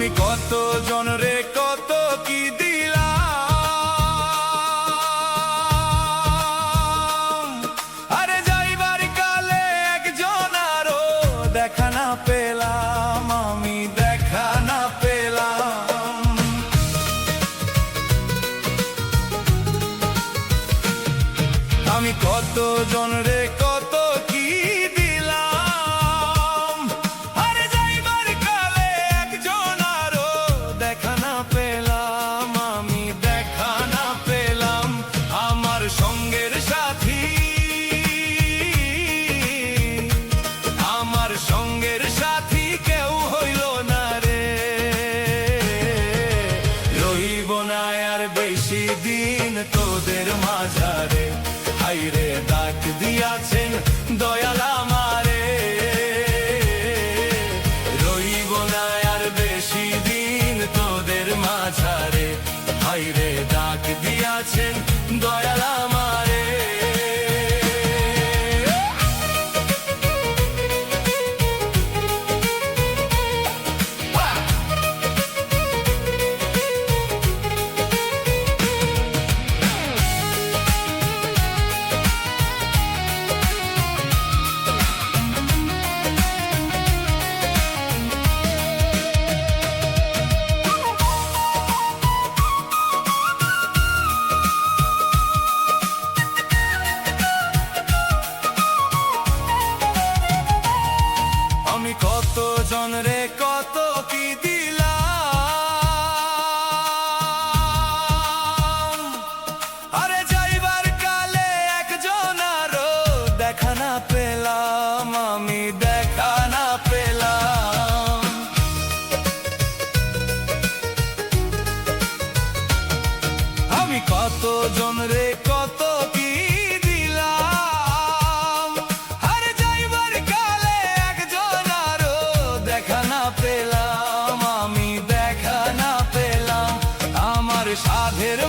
আমি কত জনরে কত কি দিলাম, আরে যাইবার কালে একজন আরো দেখা না পেলাম, আমি দেখা না পেলাম। আমি কত জনরে কত কি দিলাম, আরে যাইবার কালে একজন আরো দেখা না পেলাম, আমি দেখা না পেলাম। আমার সঙ্গের সাথী, আমার সঙ্গের সাথী কেউ হইল না রে, রইব না আর বেশি দিন তোদের মাঝারে, হাইরে ডাক দিয়াছেন দয়াল আমারে, রইব না আর বেশি দিন তোদের মাঝারে, হাইরে ডাক দিয়াছেন দয়াল আমারে। আমি কত জনরে কত কি দিলাম, আরে যাইবার কালে একজন আরো দেখা না পেলাম, আমি দেখা না পেলাম। আমি কত জনরে কত কি দিলাম, আরে যাইবার কালে একজন আরো দেখা না পেলাম, আমি দেখা না পেলাম। আমার সাধের